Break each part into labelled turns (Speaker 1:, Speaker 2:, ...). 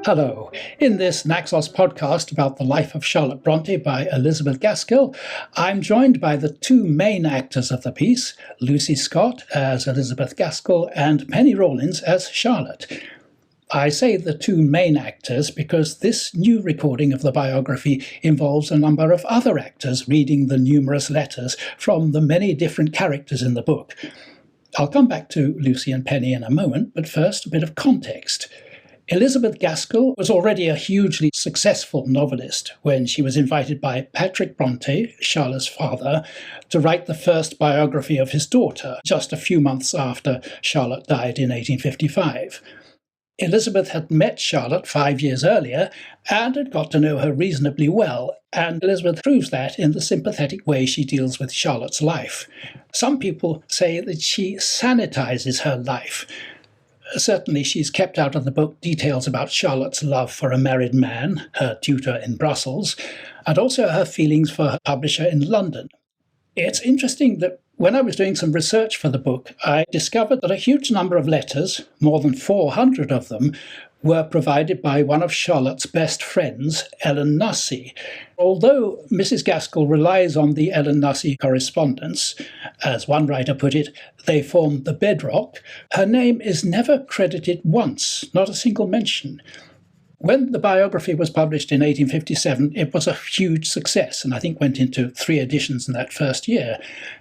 Speaker 1: Hello. In this Naxos podcast about the life of Charlotte Brontë by Elizabeth Gaskell, I'm joined by the two main actors of the piece, Lucy Scott as Elizabeth Gaskell and Penny Rawlins as Charlotte. I say the two main actors because this new recording of the biography involves a number of other actors reading the numerous letters from the many different characters in the book. I'll come back to Lucy and Penny in a moment, but first a bit of context. Elizabeth Gaskell was already a hugely successful novelist when she was invited by Patrick Brontë, Charlotte's father, to write the first biography of his daughter, just a few months after Charlotte died in 1855. Elizabeth had met Charlotte 5 years earlier and had got to know her reasonably well, and Elizabeth proves that in the sympathetic way she deals with Charlotte's life. Some people say that she sanitizes her life. Certainly she's kept out of the book details about Charlotte's love for a married man, her tutor in Brussels, and also her feelings for her publisher in London. It's interesting that when I was doing some research for the book, I discovered that a huge number of letters, more than 400 of them, were provided by one of Charlotte's best friends, Ellen Nussey. Although Mrs Gaskell relies on the Ellen Nussey correspondence, as one writer put it, they form the bedrock, her name is never credited once, not a single mention. When the biography was published in 1857, it was a huge success, and I think went into 3 editions in that first year.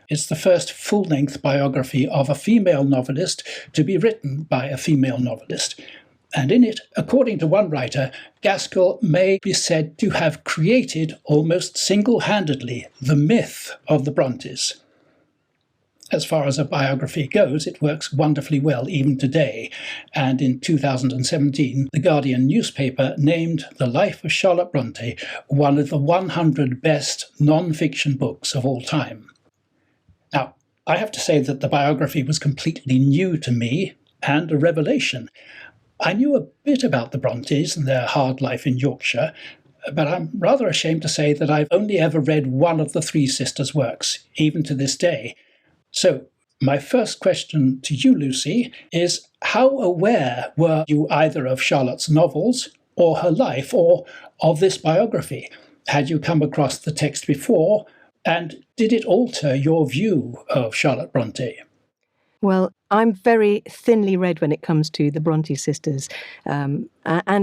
Speaker 1: It's the first full-length biography of a female novelist to be written by a female novelist. And in it, according to one writer, Gaskell may be said to have created, almost single-handedly, the myth of the Brontës. As far as a biography goes, it works wonderfully well even today, and in 2017, The Guardian newspaper named The Life of Charlotte Brontë one of the 100 best non-fiction books of all time. Now, I have to say that the biography was completely new to me and a revelation. I knew a bit about the Brontës and their hard life in Yorkshire, but I'm rather ashamed to say that I've only ever read one of the 3 sisters' works, even to this day. So, my first question to you, Lucy, is how aware were you either of Charlotte's novels or her life or of this biography? Had you come across the text before, and did it alter your view of Charlotte Brontë?
Speaker 2: Well, I'm very thinly read when it comes to the Brontë sisters, and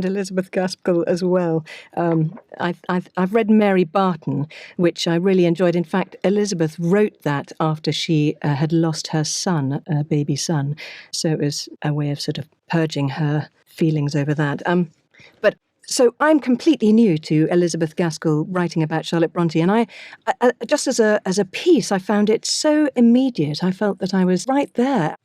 Speaker 2: Elizabeth Gaskell as well. I've read Mary Barton, which I really enjoyed. In fact, Elizabeth wrote that after she had lost her son, a baby son. So it was a way of sort of purging her feelings over that. So I'm completely new to Elizabeth Gaskell writing about Charlotte Brontë, and I just as a piece, I found it so immediate. I felt that I was right there.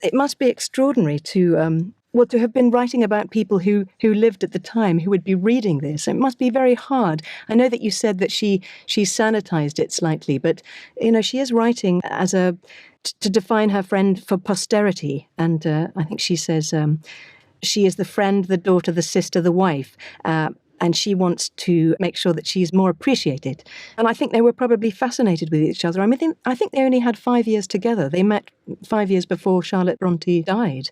Speaker 2: It must be extraordinary to have been writing about people who lived at the time, who would be reading this. It must be very hard. I know that you said that she sanitized it slightly, but she is writing to define her friend for posterity, and I think she says. She is the friend, the daughter, the sister, the wife, and she wants to make sure that she's more appreciated. And I think they were probably fascinated with each other. I mean, I think they only had 5 years together. They met 5 years before Charlotte Brontë died.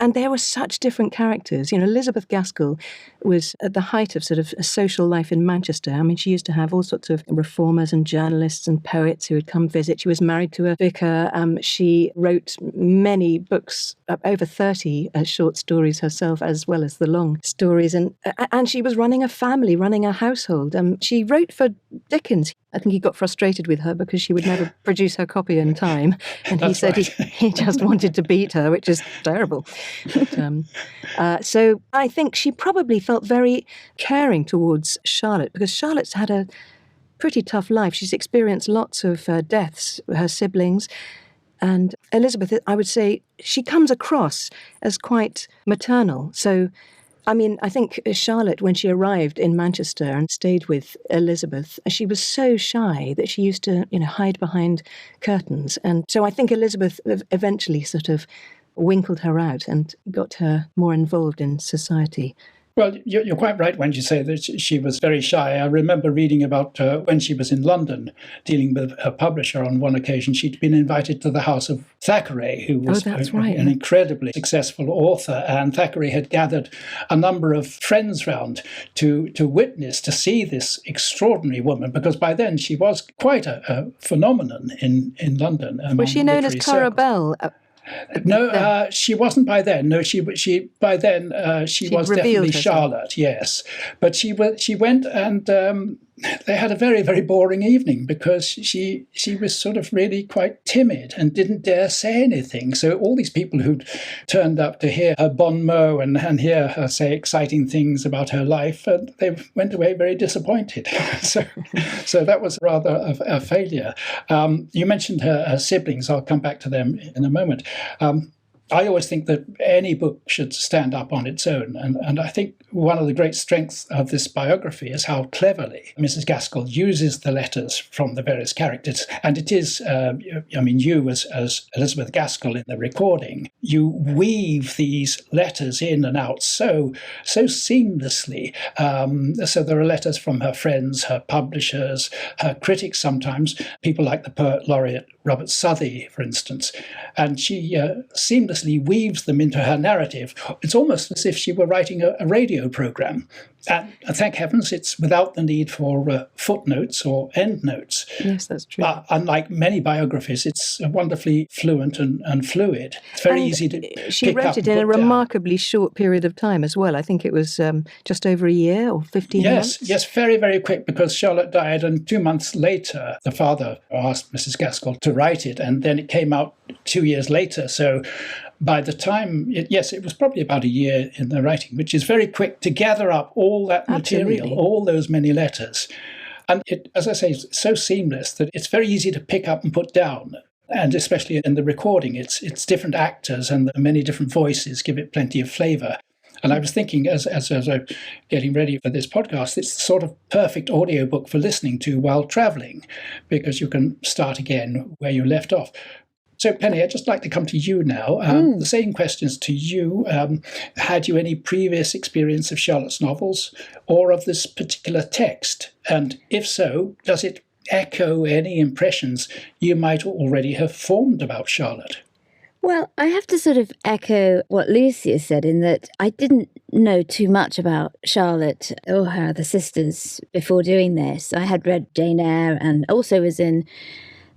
Speaker 2: And there were such different characters. Elizabeth Gaskell was at the height of sort of a social life in Manchester. I mean, she used to have all sorts of reformers and journalists and poets who would come visit. She was married to a vicar. She wrote many books, over 30 short stories herself, as well as the long stories. And she was running a family, running a household. She wrote for Dickens. I think he got frustrated with her because she would never produce her copy in time. And he said he just wanted to beat her, which is terrible. But, so I think she probably felt very caring towards Charlotte, because Charlotte's had a pretty tough life. She's experienced lots of deaths, her siblings. And Elizabeth, I would say, she comes across as quite maternal. So I mean, I think Charlotte, when she arrived in Manchester and stayed with Elizabeth, she was so shy that she used to, hide behind curtains. And so I think Elizabeth eventually sort of winkled her out and got her more involved in society.
Speaker 1: Well, you're quite right when you say that she was very shy. I remember reading about when she was in London dealing with a publisher on one occasion. She'd been invited to the house of Thackeray, who was an incredibly successful author. And Thackeray had gathered a number of friends round to witness, to see this extraordinary woman, because by then she was quite a phenomenon in London.
Speaker 2: Was she known as Clara Bell?
Speaker 1: No, she wasn't by then. No, she by then she was definitely herself. Charlotte. Yes, but she went and they had a very, very boring evening because she was sort of really quite timid and didn't dare say anything. So all these people who'd turned up to hear her bon mot and hear her say exciting things about her life, they went away very disappointed. so that was rather a failure. You mentioned her siblings. I'll come back to them in a moment. I always think that any book should stand up on its own. And I think one of the great strengths of this biography is how cleverly Mrs. Gaskell uses the letters from the various characters. And it is, you as Elizabeth Gaskell in the recording, you weave these letters in and out so seamlessly. So there are letters from her friends, her publishers, her critics sometimes, people like the poet laureate Robert Southey, for instance. And she seamlessly weaves them into her narrative. It's almost as if she were writing a radio program. And thank heavens it's without the need for footnotes or endnotes.
Speaker 2: Yes, that's true.
Speaker 1: Unlike many biographies, it's wonderfully fluent and fluid. It's very easy to
Speaker 2: She wrote it in a remarkably short period of time as well. I think it was just over a year or 15 months.
Speaker 1: Yes, very, very quick, because Charlotte died, and 2 months later, the father asked Mrs. Gaskell to write it, and then it came out 2 years later. So by the time, it was probably about a year in the writing, which is very quick to gather up all that material,
Speaker 2: Absolutely.
Speaker 1: all those many letters. And it, as I say, is so seamless that it's very easy to pick up and put down. And especially in the recording, it's different actors and many different voices give it plenty of flavour. And I was thinking, as I'm getting ready for this podcast, it's the sort of perfect audiobook for listening to while travelling, because you can start again where you left off. So, Penny, I'd just like to come to you now. The same questions to you. Had you any previous experience of Charlotte's novels or of this particular text? And if so, does it echo any impressions you might already have formed about Charlotte?
Speaker 3: Well, I have to sort of echo what Lucy has said, in that I didn't know too much about Charlotte or her other sisters before doing this. I had read Jane Eyre and also was in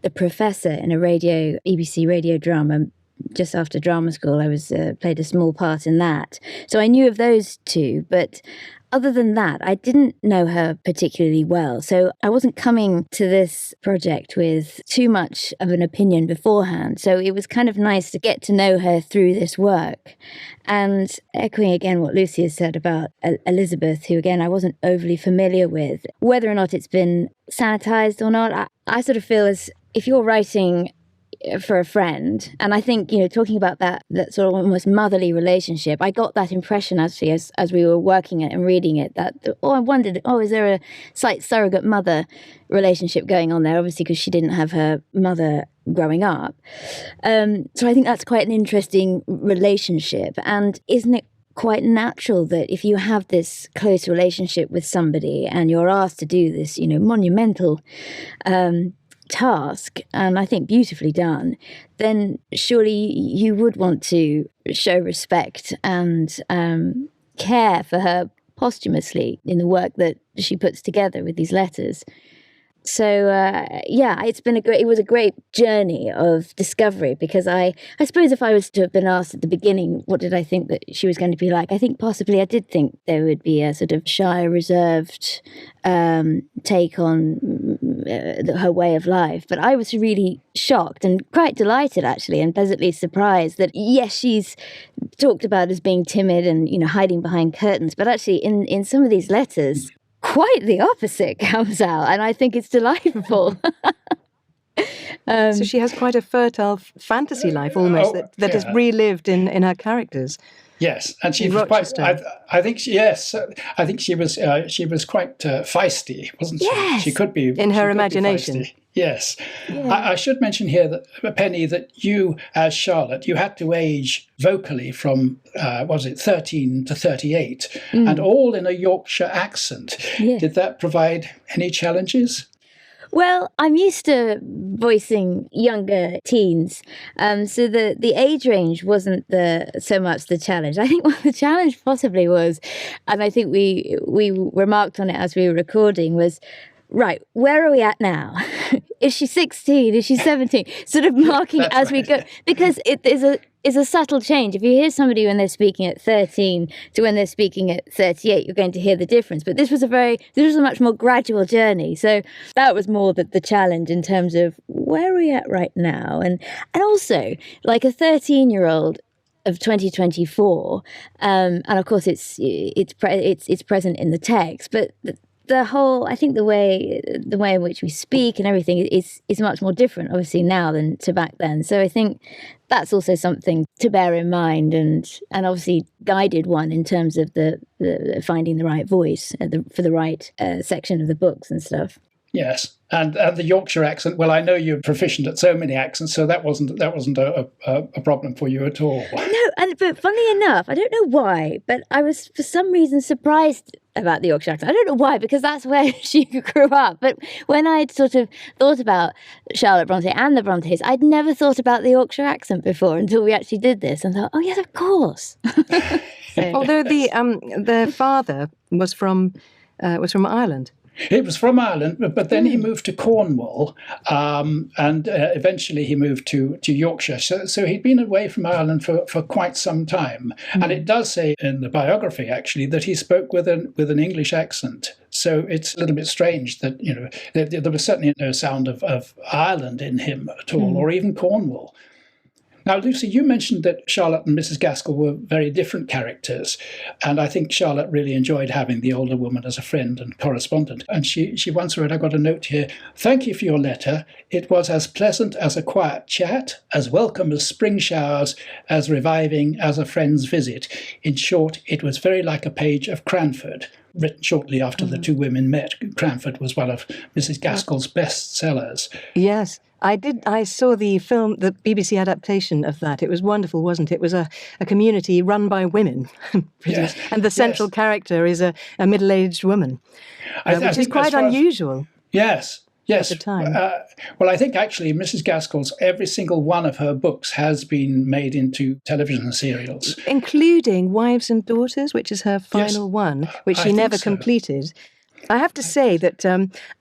Speaker 3: The Professor in a BBC radio drama. Just after drama school, I was played a small part in that. So I knew of those two, but other than that, I didn't know her particularly well. So I wasn't coming to this project with too much of an opinion beforehand. So it was kind of nice to get to know her through this work. And echoing again what Lucy has said about Elizabeth, who again I wasn't overly familiar with, whether or not it's been sanitized or not, I sort of feel as if you're writing for a friend, and I think, talking about that sort of almost motherly relationship, I got that impression actually as we were working it and reading it, that I wondered, is there a slight surrogate mother relationship going on there, obviously because she didn't have her mother growing up. So I think that's quite an interesting relationship. And isn't it quite natural that if you have this close relationship with somebody and you're asked to do this, monumental task, and I think beautifully done, then surely you would want to show respect and care for her posthumously in the work that she puts together with these letters. So it was a great journey of discovery, because I suppose if I was to have been asked at the beginning what did I think that she was going to be like, I think possibly I did think there would be a sort of shy, reserved take on her way of life. But I was really shocked and quite delighted actually, and pleasantly surprised that yes, she's talked about as being timid and hiding behind curtains, but actually in some of these letters, quite the opposite comes out, and I think it's delightful.
Speaker 2: So she has quite a fertile fantasy life almost that is relived in her characters.
Speaker 1: Yes, and she
Speaker 2: In
Speaker 1: was quite.
Speaker 2: Rochester.
Speaker 1: I think yes, I think she was quite feisty, wasn't she?
Speaker 3: Yes.
Speaker 1: She could be
Speaker 2: In her
Speaker 1: she could be
Speaker 2: imagination.
Speaker 1: feisty. Yes,
Speaker 3: Yeah.
Speaker 1: I should mention here that Penny, that you as Charlotte, you had to age vocally from was it 13 to 38, and all in a Yorkshire accent.
Speaker 3: Yeah.
Speaker 1: Did that provide any challenges?
Speaker 3: Well, I'm used to voicing younger teens, so the age range wasn't so much the challenge. I think what the challenge possibly was, and I think we remarked on it as we were recording, was, right, where are we at now? Is she 16? Is she 17? Sort of marking
Speaker 1: That's
Speaker 3: as we go, because it is a subtle change. If you hear somebody when they're speaking at 13 to when they're speaking at 38, you're going to hear the difference. But this was a much more gradual journey. So that was more the challenge in terms of where are we at right now, and also like a 13-year-old of 2024, and of course it's present in the text, but the whole, I think the way in which we speak and everything is much more different, obviously, now than to back then. So I think that's also something to bear in mind, and obviously guided one in terms of the finding the right voice for the right section of the books and stuff.
Speaker 1: Yes, and the Yorkshire accent. Well, I know you're proficient at so many accents, so that wasn't a problem for you at all.
Speaker 3: No, but funnily enough, I don't know why, but I was for some reason surprised about the Yorkshire accent. I don't know why, because that's where she grew up. But when I'd sort of thought about Charlotte Brontë and the Brontes, I'd never thought about the Yorkshire accent before until we actually did this, and thought, oh yes, of course.
Speaker 2: Although the father was from Ireland.
Speaker 1: It was from Ireland, but then he moved to Cornwall, and eventually he moved to Yorkshire. So he'd been away from Ireland for quite some time. And it does say in the biography, actually, that he spoke with an English accent. So it's a little bit strange that, there was certainly no sound of Ireland in him at all, or even Cornwall. Now, Lucy, you mentioned that Charlotte and Mrs Gaskell were very different characters, and I think Charlotte really enjoyed having the older woman as a friend and correspondent. And she once wrote, I got a note here, "Thank you for your letter. It was as pleasant as a quiet chat, as welcome as spring showers, as reviving as a friend's visit. In short, it was very like a page of Cranford." Written shortly after the two women met. Cranford was one of Mrs Gaskell's best sellers.
Speaker 2: Yes. I did. I saw the film, the BBC adaptation of that. It was wonderful, wasn't it? It was a community run by women,
Speaker 1: Yes.
Speaker 2: and the central character is a middle-aged woman, which is quite unusual.
Speaker 1: Yes. Yes.
Speaker 2: At the time.
Speaker 1: Well, I think actually Mrs Gaskell's, every single one of her books has been made into television serials.
Speaker 2: Including Wives and Daughters, which is her final one, which she never completed. I have to say that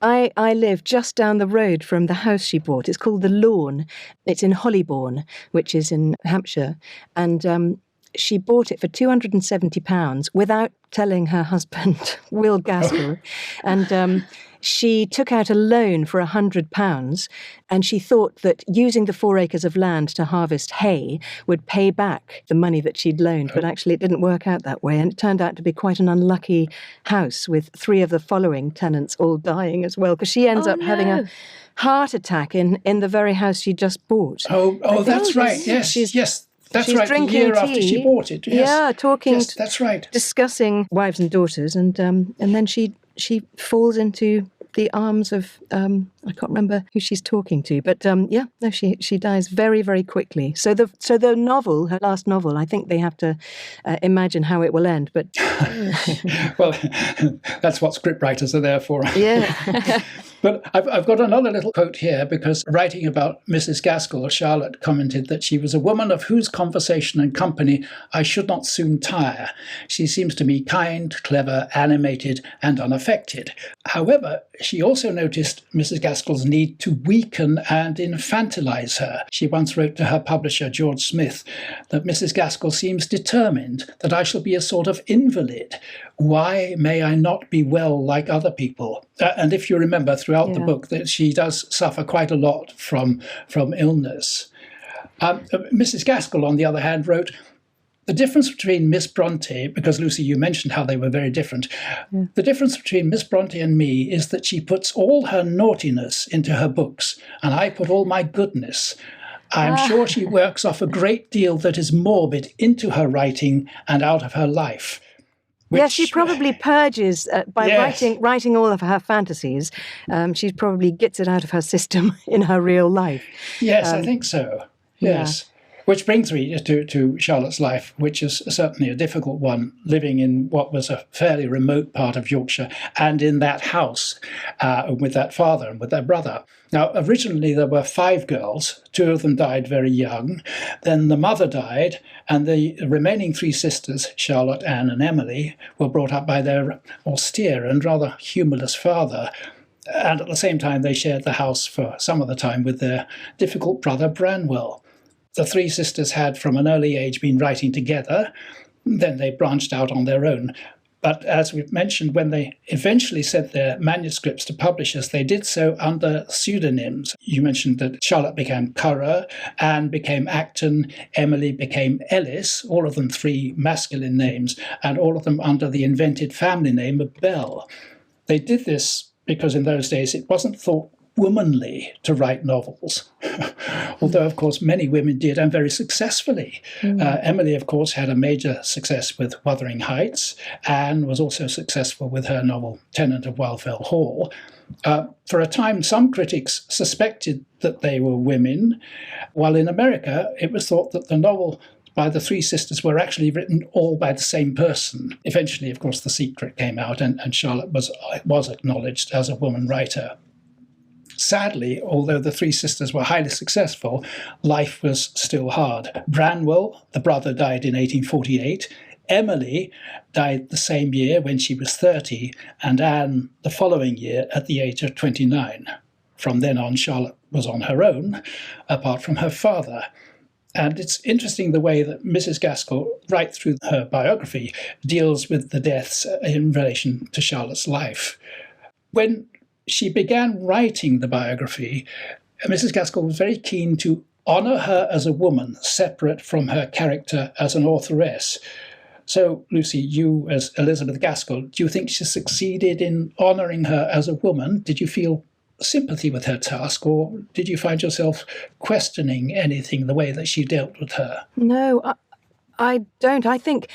Speaker 2: I live just down the road from the house she bought. It's called The Lawn. It's in Hollybourne, which is in Hampshire. And she bought it for £270 without telling her husband, Will Gaskell. And she took out a loan for £100, and she thought that using the 4 acres of land to harvest hay would pay back the money that she'd loaned. But actually it didn't work out that way, and it turned out to be quite an unlucky house with 3 of the following tenants all dying as well, because she ends up having a heart attack in the very house she just bought.
Speaker 1: Oh, that's right. Yes, yes. That's right, the year after she bought it. Yes.
Speaker 2: Yeah, talking.
Speaker 1: Yes, that's right. Discussing
Speaker 2: Wives and Daughters, and then she falls into the arms of I can't remember who she's talking to, but she dies very, very quickly. So the novel, her last novel, I think they have to imagine how it will end. But
Speaker 1: well, that's what scriptwriters are there for.
Speaker 2: Yeah.
Speaker 1: But I've got another little quote here, because writing about Mrs Gaskell, Charlotte commented that she was a woman of whose conversation and company I should not soon tire. She seems to me kind, clever, animated, and unaffected. However, she also noticed Mrs Gaskell's need to weaken and infantilize her. She once wrote to her publisher, George Smith, that Mrs Gaskell seems determined that I shall be a sort of invalid. Why may I not be well like other people? And if you remember throughout the book, that she does suffer quite a lot from illness. Mrs Gaskell, on the other hand, wrote, "The difference between Miss Brontë," because Lucy, you mentioned how they were very different. "The difference between Miss Brontë and me is that she puts all her naughtiness into her books, and I put all my goodness. I'm sure she works off a great deal that is morbid into her writing and out of her life.
Speaker 2: Yes, she probably purges by writing all of her fantasies. She probably gets it out of her system in her real life.
Speaker 1: Yes, I think so. Yes. Yeah. Which brings me to Charlotte's life, which is certainly a difficult one, living in what was a fairly remote part of Yorkshire and in that house with that father and with their brother. Now, originally there were 5 girls. 2 of them died very young. Then the mother died, and the remaining 3 sisters, Charlotte, Anne and Emily, were brought up by their austere and rather humourless father. And at the same time, they shared the house for some of the time with their difficult brother Branwell. The 3 sisters had from an early age been writing together. Then they branched out on their own. But as we've mentioned, when they eventually sent their manuscripts to publishers, they did so under pseudonyms. You mentioned that Charlotte became Currer, Anne became Acton, Emily became Ellis, all of them 3 masculine names, and all of them under the invented family name of Bell. They did this because in those days it wasn't thought womanly to write novels, although, of course, many women did, and very successfully. Emily, of course, had a major success with Wuthering Heights. Anne was also successful with her novel Tenant of Wildfell Hall. For a time, some critics suspected that they were women, while in America it was thought that the novel by the 3 sisters were actually written all by the same person. Eventually, of course, The Secret came out, and Charlotte was acknowledged as a woman writer. Sadly, although the 3 sisters were highly successful, life was still hard. Branwell, the brother, died in 1848. Emily died the same year when she was 30, and Anne the following year at the age of 29. From then on, Charlotte was on her own, apart from her father. And it's interesting the way that Mrs Gaskell, right through her biography, deals with the deaths in relation to Charlotte's life. When she began writing the biography, Mrs Gaskell was very keen to honour her as a woman, separate from her character as an authoress. So, Lucy, you as Elizabeth Gaskell, do you think she succeeded in honouring her as a woman? Did you feel sympathy with her task, or did you find yourself questioning anything, the way that she dealt with her?
Speaker 2: No, I don't. I think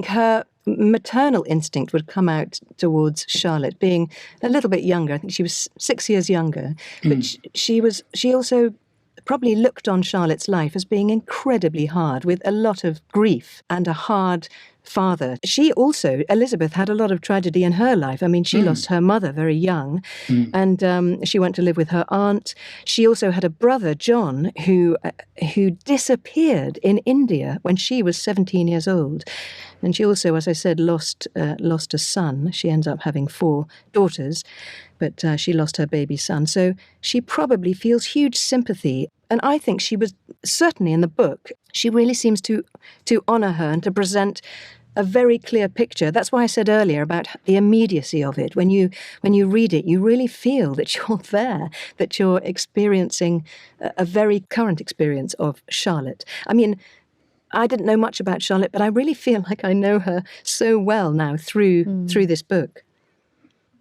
Speaker 2: her maternal instinct would come out towards Charlotte, being a little bit younger. I think she was 6 years younger, but she also probably looked on Charlotte's life as being incredibly hard, with a lot of grief and a hard father. She also, Elizabeth, had a lot of tragedy in her life. I mean, she lost her mother very young, and she went to live with her aunt. She also had a brother, John, who disappeared in India when she was 17 years old. And she also, as I said, lost a son. She ends up having 4 daughters, but she lost her baby son. So she probably feels huge sympathy. And I think she was, certainly in the book, she really seems to honour her and to present a very clear picture. That's why I said earlier about the immediacy of it. When you read it, you really feel that you're there, that you're experiencing a very current experience of Charlotte. I mean, I didn't know much about Charlotte, but I really feel like I know her so well now through this book.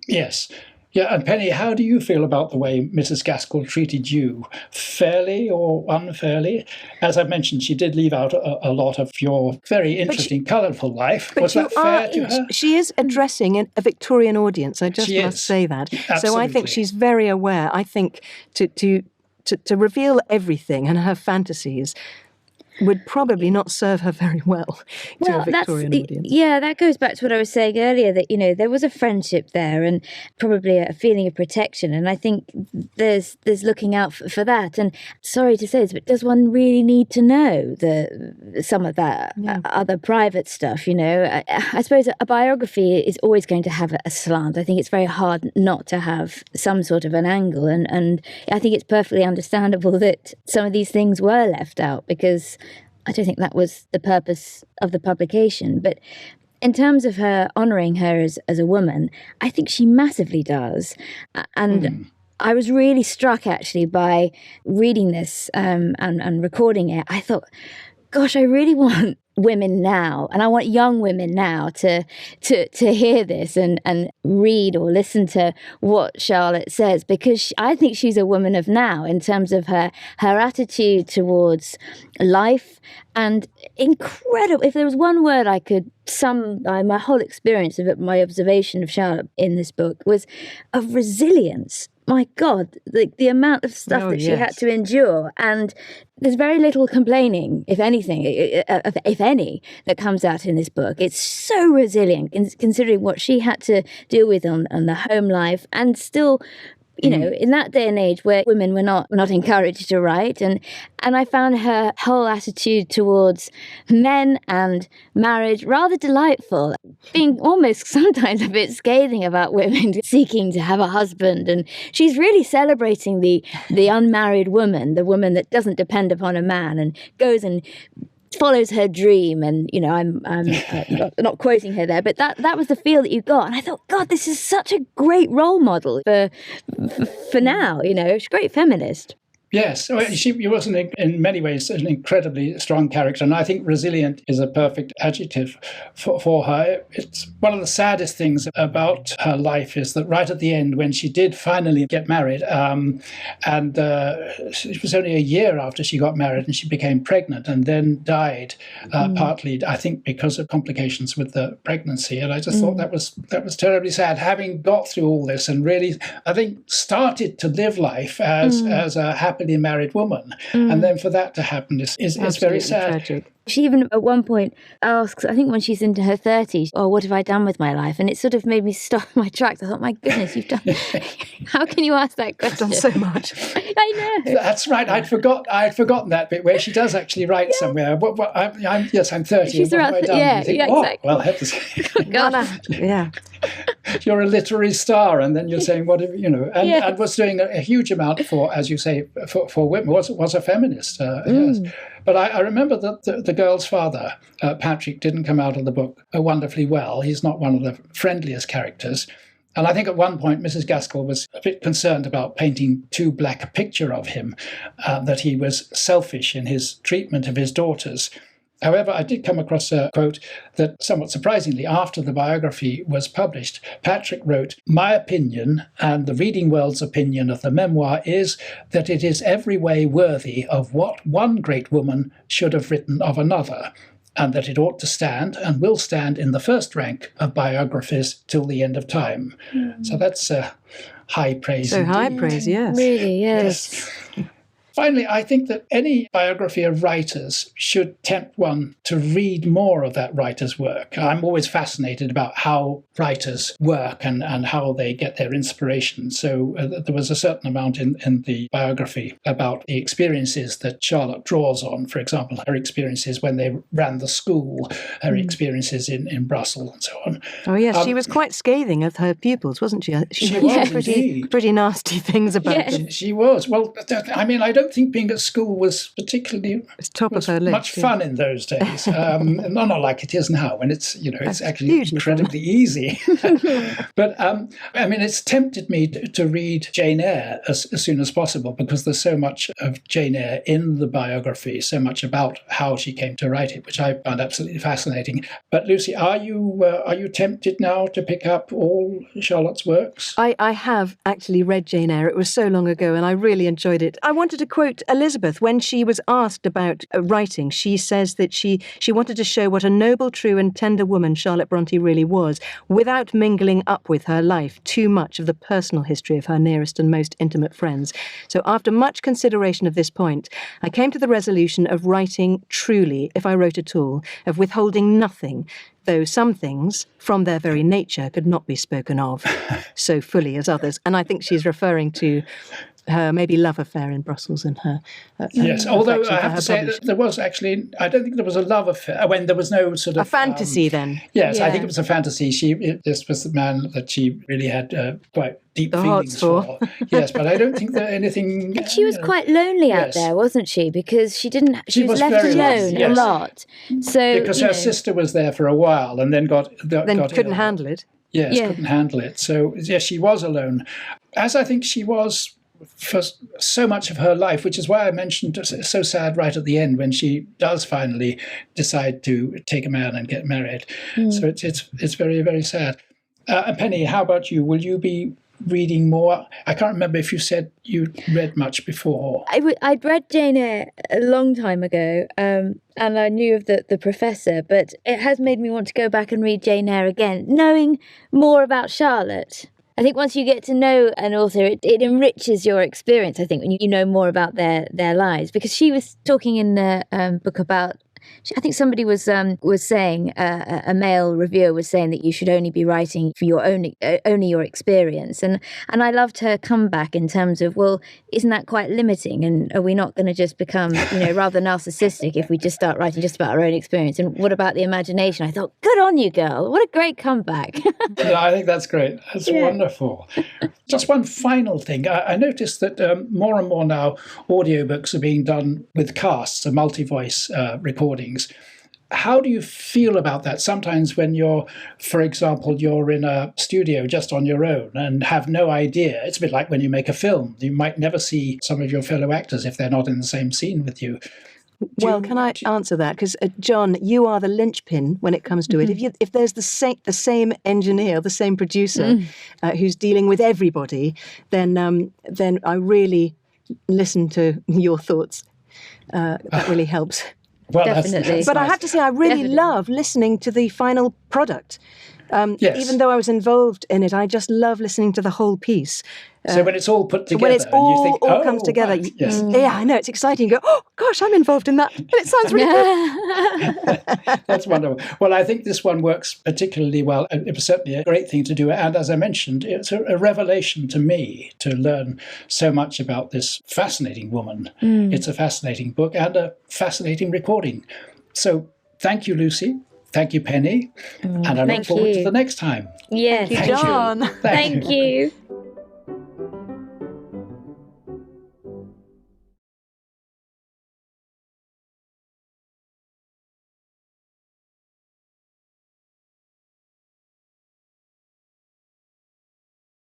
Speaker 1: Yes. Yeah, and Penny, how do you feel about the way Mrs Gaskell treated you? Fairly or unfairly? As I mentioned, she did leave out a lot of your very interesting, colourful life. Was that fair to her?
Speaker 2: She is addressing a Victorian audience, I just must say that. Absolutely. So I think she's very aware. I think to reveal everything and her fantasies would probably not serve her very well to a Victorian audience.
Speaker 3: Yeah, that goes back to what I was saying earlier, that, there was a friendship there and probably a feeling of protection. And I think there's looking out for that. And sorry to say this, but does one really need to know some of that other private stuff, I suppose a biography is always going to have a slant. I think it's very hard not to have some sort of an angle. And I think it's perfectly understandable that some of these things were left out, because I don't think that was the purpose of the publication. But in terms of her honouring her as a woman, I think she massively does. And I was really struck, actually, by reading this and recording it. I thought, gosh, I really want women now, and I want young women now to hear this and read or listen to what Charlotte says, because I think she's a woman of now in terms of her attitude towards life, and incredible. If there was one word I could sum my whole experience of it, my observation of Charlotte in this book, was of resilience. My God, the amount of stuff that she had to endure, and there's very little complaining, if anything, if any, that comes out in this book. It's so resilient, considering what she had to deal with on the home life, and still, you know, in that day and age where women were not encouraged to write, and I found her whole attitude towards men and marriage rather delightful, being almost sometimes a bit scathing about women seeking to have a husband, and she's really celebrating the unmarried woman, the woman that doesn't depend upon a man and goes and follows her dream. And, you know, I'm not quoting her there, but that was the feel that you got. And I thought, God, this is such a great role model for now. You know, she's a great feminist.
Speaker 1: Yes, she was in many ways an incredibly strong character, and I think resilient is a perfect adjective for her. It's one of the saddest things about her life is that right at the end, when she did finally get married, and it was only a year after she got married, and she became pregnant and then died, partly, I think, because of complications with the pregnancy. And I just thought that was terribly sad, having got through all this and really, I think, started to live life as a happily married woman, and then for that to happen is very sad.
Speaker 2: Tragic.
Speaker 3: She even at one point asks, I think when she's into her 30s, "Oh, what have I done with my life?" And it sort of made me stop my tracks. I thought, my goodness, you've done. How can you ask that question?
Speaker 2: Done so much.
Speaker 3: I know.
Speaker 1: That's right. I'd forgotten that bit where she does actually write somewhere. I'm 30.
Speaker 3: She's
Speaker 1: around.
Speaker 3: Exactly.
Speaker 1: Well, heavens.
Speaker 2: Yeah.
Speaker 1: You're a literary star, and then you're saying whatever, you know, and was doing a huge amount for, as you say, for women. Was a feminist. Yes. But I remember that the girl's father, Patrick, didn't come out of the book wonderfully well. He's not one of the friendliest characters. And I think at one point, Mrs. Gaskell was a bit concerned about painting too black a picture of him, that he was selfish in his treatment of his daughters. However, I did come across a quote that, somewhat surprisingly, after the biography was published, Patrick wrote, "My opinion, and the reading world's opinion of the memoir, is that it is every way worthy of what one great woman should have written of another, and that it ought to stand and will stand in the first rank of biographies till the end of time." So that's high praise.
Speaker 2: So
Speaker 1: indeed.
Speaker 2: high praise, yes.
Speaker 3: Really, yes.
Speaker 1: Finally, I think that any biography of writers should tempt one to read more of that writer's work. I'm always fascinated about how writers work and how they get their inspiration. So there was a certain amount in the biography about the experiences that Charlotte draws on. For example, her experiences when they ran the school, her experiences in Brussels and so on.
Speaker 2: Oh, yes, she was quite scathing of her pupils, wasn't she?
Speaker 1: She was
Speaker 2: pretty nasty things about them.
Speaker 1: She was. Well, I mean, I don't think being at school was particularly much fun in those days. Not like it is now, when it's it's actually incredibly easy. But I mean, it's tempted me to read Jane Eyre as soon as possible, because there's so much of Jane Eyre in the biography, so much about how she came to write it, which I found absolutely fascinating. But Lucy, are you tempted now to pick up all Charlotte's works?
Speaker 2: I have actually read Jane Eyre. It was so long ago, and I really enjoyed it. I wanted to quote Elizabeth. When she was asked about writing, she says that she wanted to show what a noble, true and tender woman Charlotte Brontë really was, without mingling up with her life too much of the personal history of her nearest and most intimate friends. So after much consideration of this point, I came to the resolution of writing truly, if I wrote at all, of withholding nothing, though some things, from their very nature, could not be spoken of so fully as others. And I think she's referring to her maybe love affair in Brussels and her
Speaker 1: yes, although I have to say that there was actually, I don't think there was a love affair when there was no sort of
Speaker 2: a fantasy then.
Speaker 1: Yes, I think it was a fantasy. This was the man that she really had quite deep feelings for. Yes, but I don't think that anything.
Speaker 3: And she was quite lonely out there, wasn't she? Because she was left alone a lot. So
Speaker 1: because her sister was there for a while and then got
Speaker 2: couldn't handle it.
Speaker 1: Yes, couldn't handle it. So yes, she was alone, as I think she was for so much of her life, which is why I mentioned it's so sad right at the end when she does finally decide to take a man and get married. So it's very, very sad. And Penny, how about you? Will you be reading more? I can't remember if you said you read much before.
Speaker 3: I'd read Jane Eyre a long time ago, and I knew of the Professor, but it has made me want to go back and read Jane Eyre again, knowing more about Charlotte. I think once you get to know an author, it enriches your experience, I think, when you know more about their lives. Because she was talking in the book about, I think somebody was saying, a male reviewer was saying that you should only be writing for your only your experience, and I loved her comeback in terms of, well, isn't that quite limiting, and are we not going to just become rather narcissistic if we just start writing just about our own experience? And what about the imagination? I thought, good on you, girl! What a great comeback!
Speaker 1: Yeah, I think that's great. That's wonderful. Just one final thing. I noticed that more and more now audiobooks are being done with casts, a multi-voice recordings. How do you feel about that? Sometimes when you're, for example, you're in a studio just on your own and have no idea. It's a bit like when you make a film. You might never see some of your fellow actors if they're not in the same scene with you.
Speaker 2: Can I answer that? Because John, you are the linchpin when it comes to it. If there's the same engineer, the same producer who's dealing with everybody, then I really listen to your thoughts. That really helps.
Speaker 1: Well,
Speaker 3: Definitely.
Speaker 1: that's
Speaker 2: But
Speaker 1: nice.
Speaker 2: I have to say, I really love listening to the final product.
Speaker 1: Yes.
Speaker 2: Even though I was involved in it, I just love listening to the whole piece.
Speaker 1: So when it's all put together,
Speaker 2: When it's
Speaker 1: and you think,
Speaker 2: all comes together,
Speaker 1: right, yes.
Speaker 2: yeah, I know, it's exciting. You go, oh gosh, I'm involved in that, and it sounds really good.
Speaker 1: That's wonderful. Well, I think this one works particularly well. It was certainly a great thing to do. And as I mentioned, it's a revelation to me to learn so much about this fascinating woman. It's a fascinating book and a fascinating recording. So thank you, Lucy. Thank you, Penny. And I look
Speaker 3: Thank
Speaker 1: forward
Speaker 3: you.
Speaker 1: to the next time.
Speaker 3: Yes.
Speaker 2: Thank you, John.
Speaker 1: Thank you.
Speaker 3: Thank you.